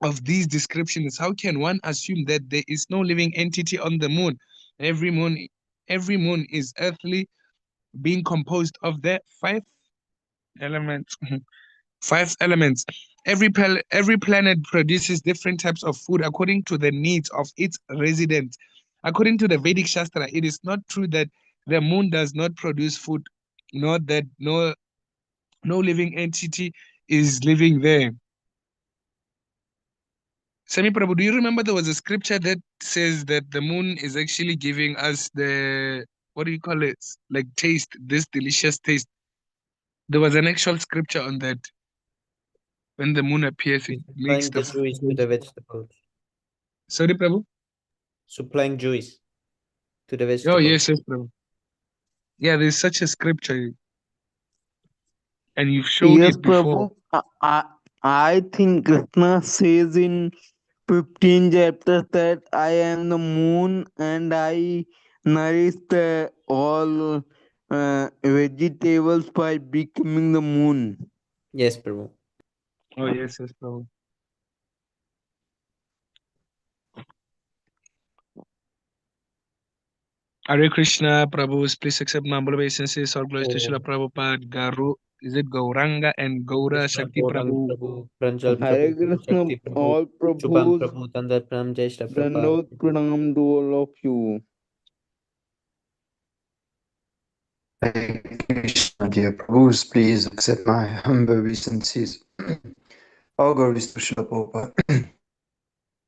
of these descriptions, how can one assume that there is no living entity on the moon? Every moon is earthly, being composed of the five elements. Five elements. Every planet produces different types of food according to the needs of its residents. According to the Vedic Shastra, it is not true that the moon does not produce food, nor that no living entity is living there. Sami Prabhu, do you remember there was a scripture that says that the moon is actually giving us the, what do you call it? Like taste, this delicious taste. There was an actual scripture on that. When the moon appears, it makes Supplying the juice to the vegetables. Sorry, Prabhu? Supplying juice to the Oh, vegetables. yes, Prabhu. Yeah, there's such a scripture. And you've shown Yes, it before. Prabhu. I think Krishna says in 15 chapters that I am the moon and I nourish all vegetables by becoming the moon. Yes, Prabhu. Oh, yes, Prabhu. Hare Krishna, Prabhu, please accept my humble obeisances. All glories to Srila Prabhupada, Garu, is it Gauranga and Gaura Shakti Prabhu? Pranjal Hare Prabhu, Krishna, Shakti Prabhu, all Shubham Prabhus, Prabhu, Tandar Pram, Jai Shri Prabhupada. Dandot Pranam to all of you. Hare Krishna, dear Prabhus, please accept my humble obeisances. All glories to Srila Prabhupada.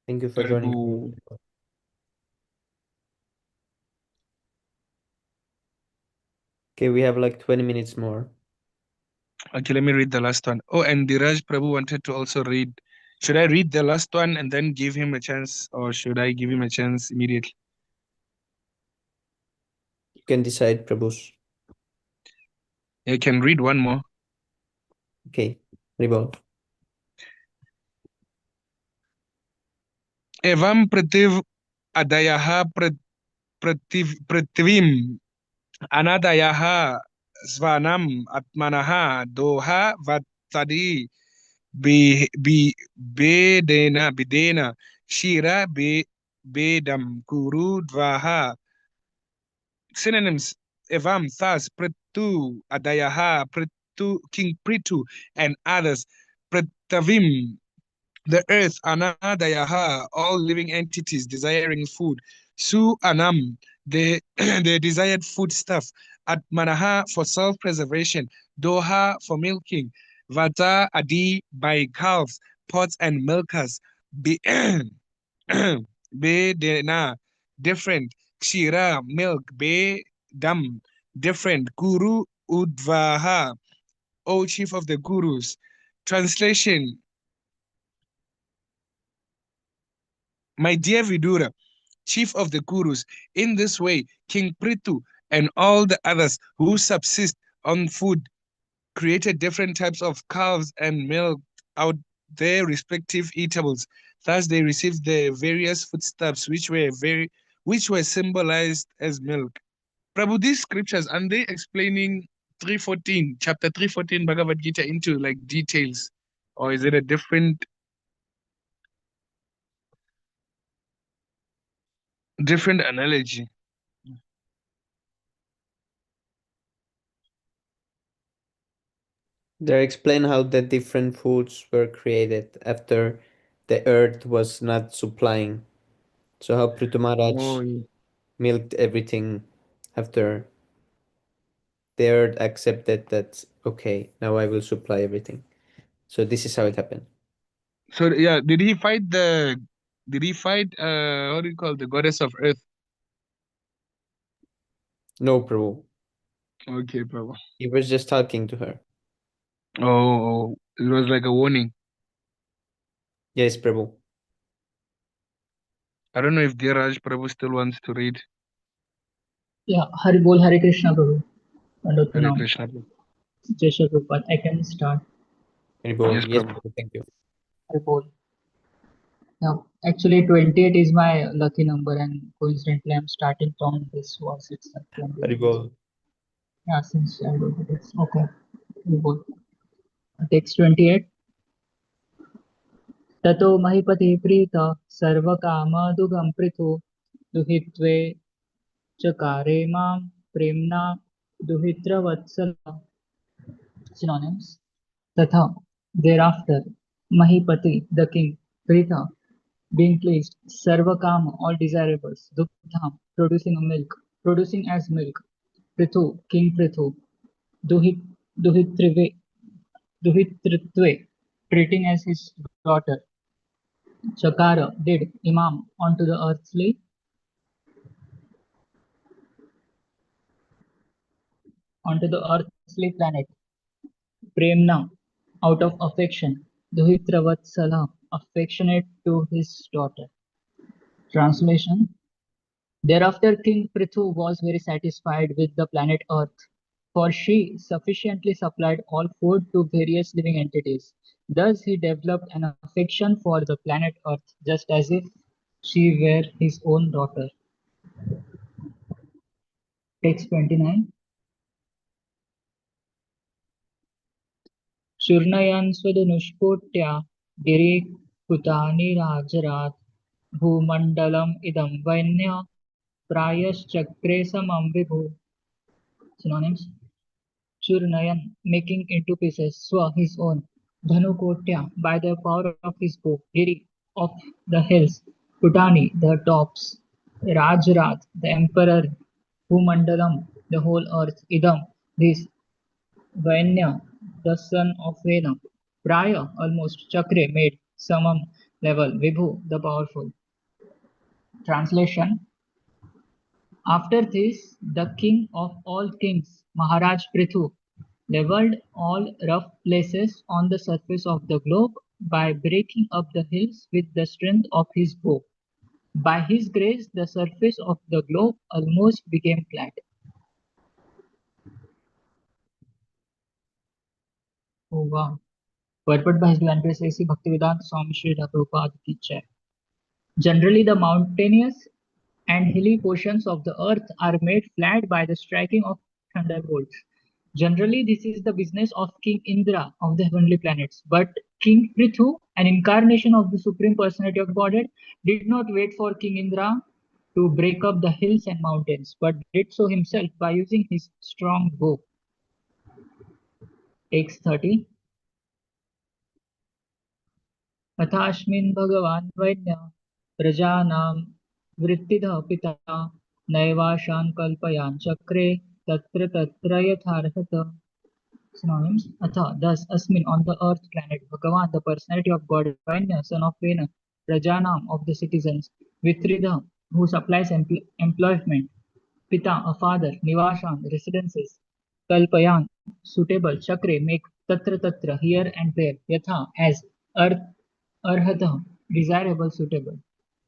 Thank you for joining. Prabhu. Okay, we have like 20 minutes more. Okay, let me read the last one. Oh, and Diraj Prabhu wanted to also read. Should I read the last one and then give him a chance, or should I give him a chance immediately? You can decide, Prabhus. I can read one more. Okay, Ribol. Evam prativ adayaha prativim anadayaha svanam atmanaha doha vatadi bidena shira bedam kuru dvaha. Synonyms: evam, thus, pritu, adayaha, pritu, King Pritu, and others, pritavim, the earth, anadayaha, all living entities desiring food, su anam, the desired foodstuff, atmanaha, for self-preservation, doha, for milking, vata, adi, by calves, pots, and milkers, bedena, different, kshira, milk, dam, different, guru, udvaha, O chief of the gurus. Translation: My dear Vidura, chief of the Kurus, in this way, King Prithu and all the others who subsist on food created different types of calves and milked out their respective eatables. Thus, they received the various foodstuffs which were symbolized as milk. Prabhu, these scriptures, and they explaining chapter 314 Bhagavad Gita into like details, or is it a different analogy? They explain how the different foods were created after the earth was not supplying. So how Prithu Maharaj Oh, milked everything after the earth accepted that, okay, now I will supply everything. So this is how it happened. so yeah, did he fight what do you call the goddess of earth? No, Prabhu. Okay, Prabhu. He was just talking to her. Oh, it was like a warning. Yes, Prabhu. I don't know if Dheeraj Prabhu still wants to read. Yeah, Hari Bol, Hare Krishna Prabhu. Dandot Hare Pranam. Krishna. Jai Shri Prabhupada. I can start. Prabhu. Yes, Yes, Prabhu. Prabhu. Thank you. Hari Bol. Now, Actually, 28 is my lucky number, and coincidentally, I'm starting from this verse itself. Haribol. Yeah, since childhood it is. Okay. Haribol. Text 28. ततो महीपति प्रीत सर्वकामदुगं पृथु दुहित्वे चकारे मां प्रेम्णा दुहित्रवत्सल. Synonyms. Tatha. Thereafter, Mahipati, the king, Pritha, being pleased, Sarvakama, all desirables, Dugdham, producing as milk, Prithu, King Prithu, Duhit, Duhitrive, Duhitritve, treating as his daughter, Chakara, did, Imam, onto the earthly planet, Premna, out of affection, Duhitravatsala, affectionate to his daughter. Translation. Thereafter King Prithu was very satisfied with the planet Earth, for she sufficiently supplied all food to various living entities. Thus he developed an affection for the planet Earth, just as if she were his own daughter. Text 29. Shurnayan Swadanushtya Kutani Rajarat Bhumandalam Idam Vainya Prayaschakre Samam Vibhu. Synonyms. Churnayan, making into pieces, Swa, his own, Dhanukotya, by the power of his bow, Giri, of the hills, Kutani, the tops, Rajrat, the emperor, Bhumandalam, the whole earth, Idam, this, Vainya, the son of Vena, Praya, almost, Chakre, made, Samam, level, Vibhu, the powerful. Translation. After this, the king of all kings, Maharaj Prithu, leveled all rough places on the surface of the globe by breaking up the hills with the strength of his bow. By his grace, the surface of the globe almost became flat. Oh wow. Purport by His Divine Grace A.C. Bhaktivedanta Swami Sri Prabhupada ki Jai. Generally, the mountainous and hilly portions of the earth are made flat by the striking of thunderbolts. Generally, this is the business of King Indra of the heavenly planets. But King Prithu, an incarnation of the Supreme Personality of Godhead, did not wait for King Indra to break up the hills and mountains, but did so himself by using his strong bow. Text 30. अथास्मिन् भगवान् वैन्य प्रजानां वृत्तिदः पिता नैवाशान् कल्पयान् चक्रे तत्र तत्र यथार्हत. Synonyms. Atha, thus, Asmin, on the earth planet, Bhagavan, the personality of God, Vainya, son of Vena, Prajanam, of the citizens, Vitridha, who supplies employment, Pita, a father, Nivashan, residences, Kalpayan, suitable, Chakre, make, Tatra, here and there, Yatha, as, Arth, Arhata, desirable, suitable.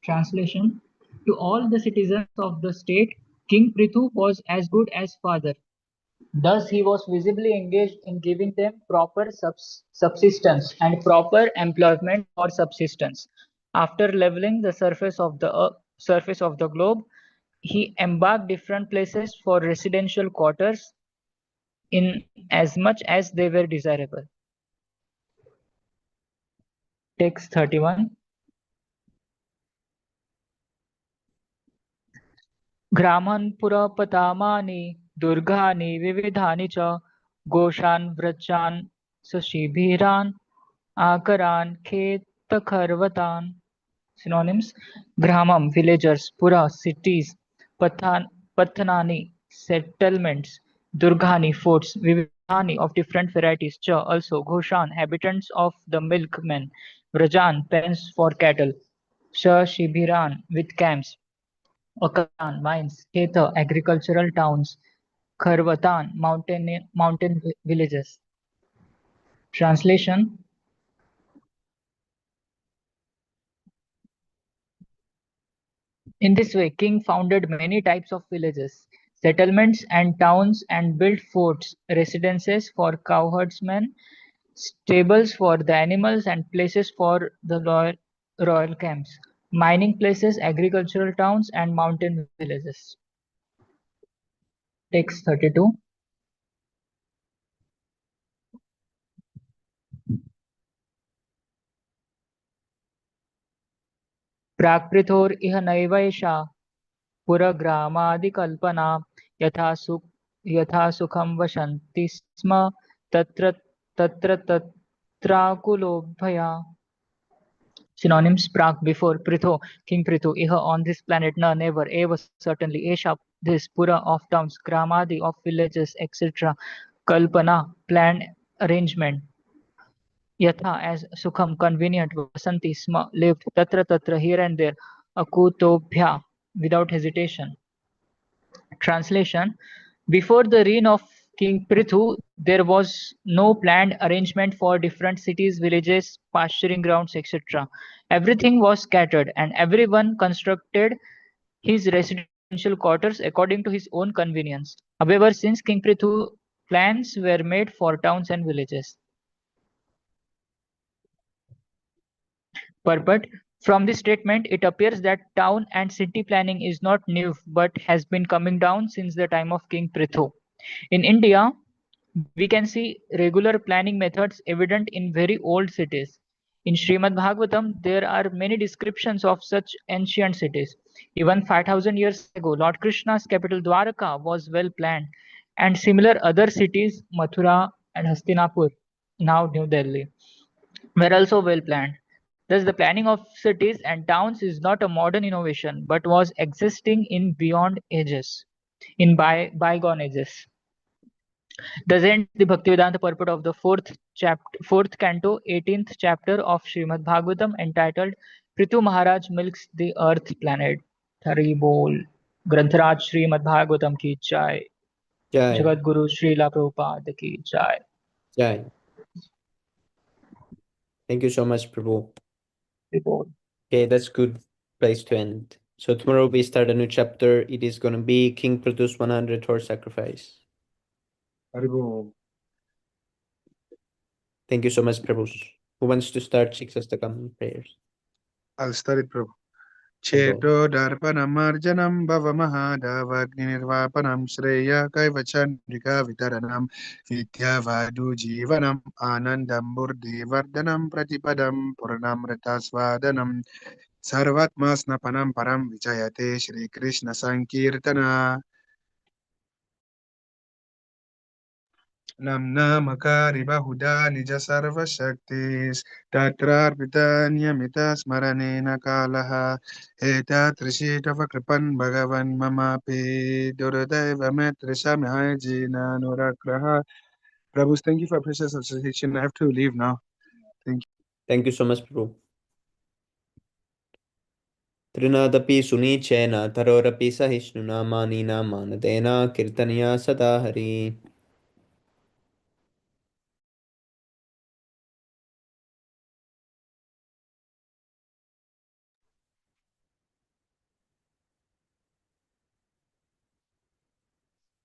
Translation. To all the citizens of the state, King Prithu was as good as father. Thus he was visibly engaged in giving them proper subsistence and proper employment for subsistence. After leveling the surface of the globe, he embarked different places for residential quarters in as much as they were desirable. Text 31. Graman Purapatamaani Durgani Vividhani cha Goshan Vrachan Sashibhiran Akaran Khetakharvatan. Synonyms. Gramam, villagers. Pura, cities. Pathanani, settlements. Durgani, forts. Vividhani, of different varieties. Cha, also. Ghoshan, habitants of the milkmen. Vrajan, pens for cattle. Sha, Shibiran, with camps. Akaran, mines. Khetha, agricultural towns. Kharvatan, mountain villages. Translation. In this way, king founded many types of villages, settlements and towns and built forts, residences for cowherdsmen, stables for the animals and places for the royal camps. mining places, agricultural towns, and mountain villages. Text 32. प्राक्पृथोर इह नैवैषा पुरग्रामादिकल्पना यथा सुखं वसन्ति स्म तत्र तत्राकुलोभया. Synonyms: Prak, before, Pritho, King Prithu, Iha, on this planet, na, never, Eva, certainly, Esha, this, Pura, of towns, Gramadi, of villages, etc. Kalpana, planned arrangement. Yatha, as Sukham, convenient, Vasanti, Sma, lived, Tatra, here and there, Akutobhya, without hesitation. Translation: before the reign of King Prithu, there was no planned arrangement for different cities, villages, pasturing grounds, etc. Everything was scattered, and everyone constructed his residential quarters according to his own convenience. However, since King Prithu, plans were made for towns and villages. Purport: from this statement, it appears that town and city planning is not new but has been coming down since the time of King Prithu. In India, we can see regular planning methods evident in very old cities. In Śrīmad-Bhāgavatam, there are many descriptions of such ancient cities. Even 5000 years ago, Lord Krishna's capital Dwarka was well planned, and similar other cities, Mathura and Hastinapur, now New Delhi, were also well planned. Thus, the planning of cities and towns is not a modern innovation, but was existing in beyond ages, in bygone ages. Thus ends the Bhaktivedanta purport of the fourth canto, 18th chapter of Śrīmad-Bhāgavatam, entitled Prithu Maharaj Milks the Earth Planet. Hari Bol. Grantaraj Śrīmad-Bhāgavatam ki jai. Jai. Jagat Guru Srila Prabhupada ki jai. Jai. Thank you so much, Prabhu. Hari Bol. Okay, that's good place to end. So tomorrow we start a new chapter. It is going to be King Prithu's 100 horse sacrifice. Haribo. Thank you so much, Prabhu. Who wants to start Shiksastakam prayers? I'll start it, Prabhu. Cheto darpanam arjanam bhavamahadavagni nirvapanam shreya kaivachandrika vitaranam vidyavadu jivanam anandam burdi vardhanam pratipadam purnamritasvadanam sarvatmasnapanam param vichayate Shri Krishna Sankirtana. Namnamakari bahuda nija sarva shaktis tatrarpitanyamita smaranena kalaha eta trishitava kripan bhagavan mamapi duradeva metrisamhajina nurakraha. Prabhus, thank you for precious association. I have to leave now. Thank you. Thank you so much, Prabhu. Trinadapi sunichena tarorapi sahishnuna manina manadena kirtaniya sadahari.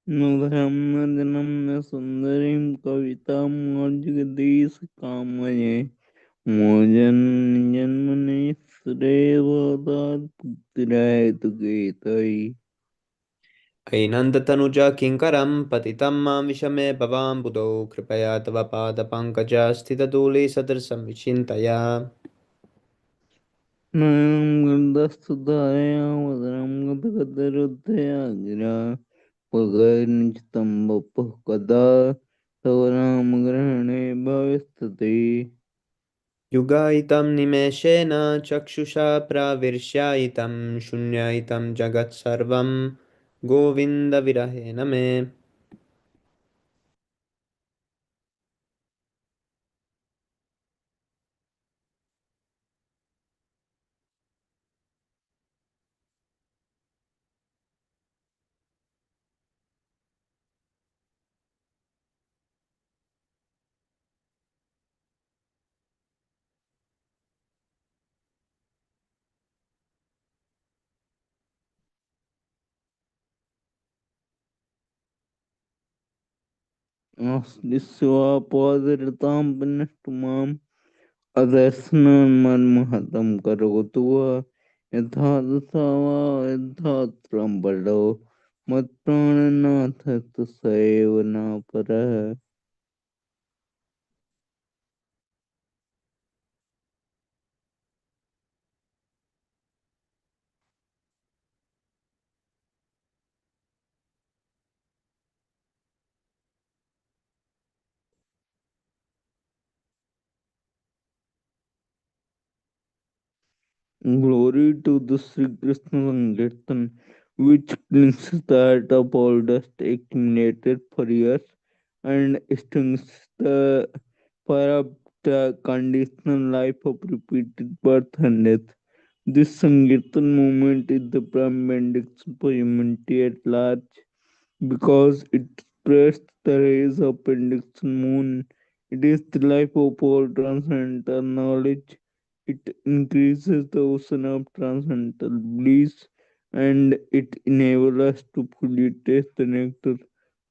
नूतनम् न सुन्दरीं कवितां जगदीश कामये मोजन जन्मनि श्रेयवदात् पुत्रेतुकेतै ऐनन्दतनुजा किङ्करं पतितं मां विषमे भवां बुधौ कृपया तव पादपङ्कजा स्थितधूलिसदृशं विचिन्तया नयनं गन्धस्तुताया वदनं गदगदरुद्धया गिरा पगर्निचितं वपुः कदा तव नामग्रहणे भविष्यति युगायितं निमेषेण चक्षुषा प्राविर्ष्यायितं शून्यायितं जगत्सर्वं गोविन्दविरहेण मे आस्तिस्वापादरतां पुनष्टुमाम् अदर्शनं मन्महतं करोतु यथात्थवा यथात्रं बलो मत्प्राणनाथ तस्यैव न परः. Glory to the Sri Krishna Sankirtan, which cleanses the heart of all dust accumulated for years and extinguishes the fire of the conditional life of repeated birth and death. This Sankirtan movement is the prime benediction for humanity at large because it spreads the rays of benediction moon. It is the life of all transcendental knowledge. It increases the ocean of transcendental bliss and it enables us to fully taste the nectar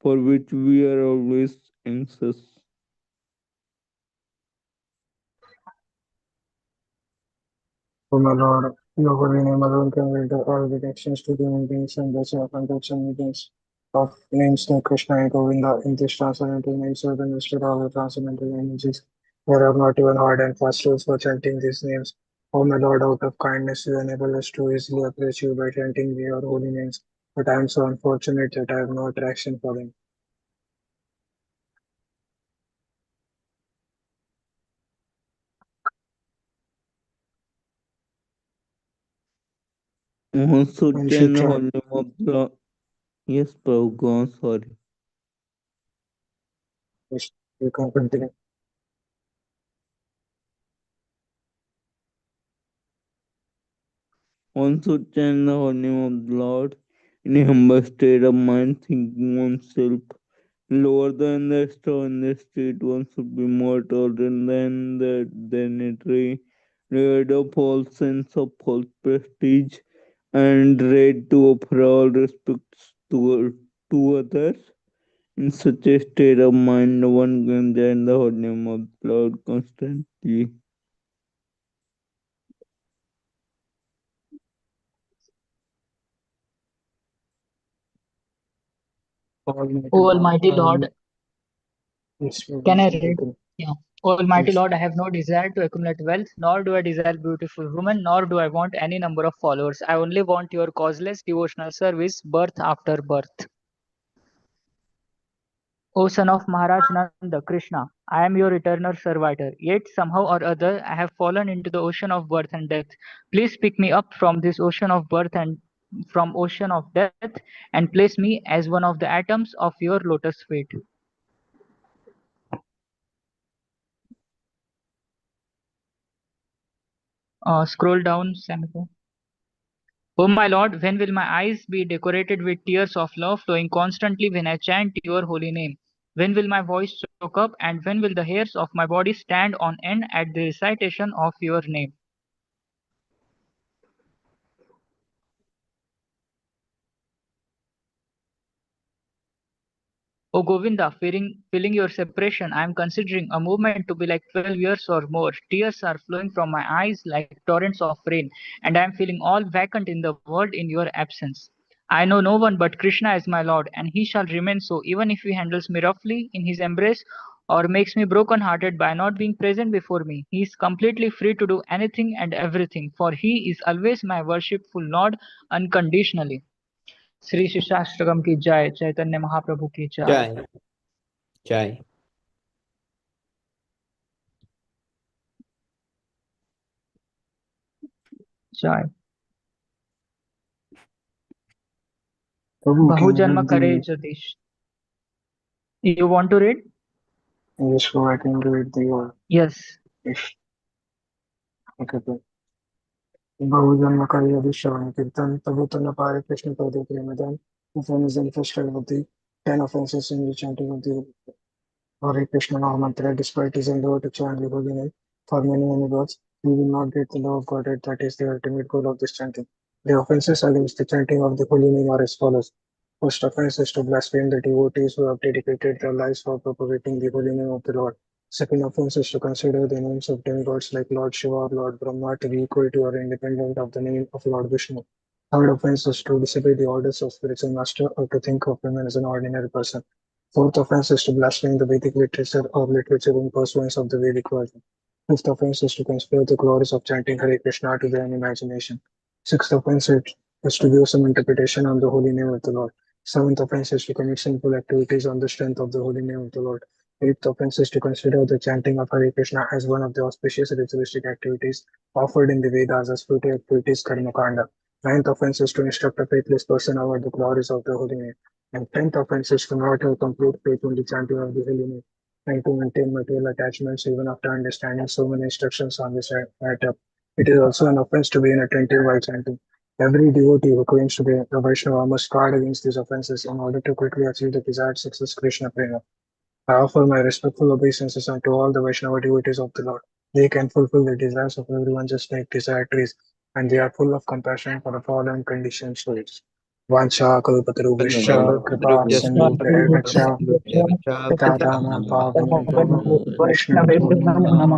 for which we are always anxious. O my Lord, your holy name alone can render all directions to human beings and thus your conjunction meetings of names like Krishna and Govinda in this transcendental names are the mystery of all the transcendental energies. There are not even hard and fast rules for chanting these names. O my Lord, out of kindness you enable us to easily approach you by chanting your holy names, but I am so unfortunate that I have no attraction for them. Also And she chant the tried. holy name of the Lord. Yes, Prabhu, go on, sorry. Yes, you can continue. Also chant the holy name of the Lord in a humble state of mind, thinking oneself lower than the star in the street. One should be more tolerant than a tree, rid of all sense of false prestige, and ready to offer all respects to others. In such a state of mind, no one can chant the holy name of the Lord constantly. Almighty O God, Almighty Lord, yes, we can will I read? continue. Yeah. O Almighty Yes. Lord, I have no desire to accumulate wealth, nor do I desire beautiful women, nor do I want any number of followers. I only want your causeless devotional service, birth after birth. O son of Maharaj Nanda, Krishna, I am your eternal servitor. Yet somehow or other I have fallen into the ocean of birth and death. Please pick me up from this ocean of birth and from ocean of death and place me as one of the atoms of your lotus feet. Scroll down, Samiko. O my Lord, when will my eyes be decorated with tears of love flowing constantly when I chant your holy name? When will my voice choke up and when will the hairs of my body stand on end at the recitation of your name? O Govinda, feeling your separation, I am considering a movement to be like 12 years or more. Tears are flowing from my eyes like torrents of rain, and I am feeling all vacant in the world in your absence. I know no one but Krishna as my Lord, and he shall remain so even if he handles me roughly in his embrace or makes me broken hearted by not being present before me. He is completely free to do anything and everything, for he is always my worshipful Lord unconditionally. Shri शिष्टाष्टकम की जय चैतन्य महाप्रभु की जय Jai. Jai. जय Prabhu, can you बहुजन्म read करे the Jatish. You want to read? yes, so I can read the Yes. yes. Okay, okay. बहुजन्म कार्य विश्रवण कीर्तन तबु तो न पाए कृष्ण पद Premdan if one is infested with the 10 offenses in the chanting of the Hare Krishna Mahamantra, despite his endeavor to chant the holy name for many gods, he will not get the love of Godhead that is the ultimate goal of this chanting. The offenses against the chanting of the holy name are as follows. First offense is to blaspheme the devotees who have dedicated their lives for propagating the holy name of the Lord. Second offense is to consider the names of demigods like Lord Shiva or Lord Brahma to be equal to or independent of the name of Lord Vishnu. Third offense is to disobey the orders of spiritual master or to think of him as an ordinary person. Fourth offense is to blaspheme the Vedic literature or literature in pursuance of the Vedic version. Fifth offense is to conspire the glories of chanting Hare Krishna to their own imagination. Sixth offense is to give some interpretation on the holy name of the Lord. Seventh offense is to commit sinful activities on the strength of the holy name of the Lord. Eighth offense is to consider the chanting of Hare Krishna as one of the auspicious ritualistic activities offered in the Vedas as fruity activities Karma Kanda. Ninth offense is to instruct a faithless person about the glories of the holy name. And tenth offense is to not have complete faith in the chanting of the holy name and to maintain material attachments even after understanding so many instructions on this matter. It is also an offense to be inattentive while chanting. Every devotee who claims to be a Vaishnava must guard against these offenses in order to quickly achieve the desired success Krishna Prema. I offer my respectful obeisances unto all the Vaishnava devotees of the Lord. They can fulfill the desires of everyone just like desired trees, and they are full of compassion for the fallen conditioned souls. Vancha kalpatarubhascha kripa sindhubhya vacha patadama pavanebhyo Vaishnava Vaishnava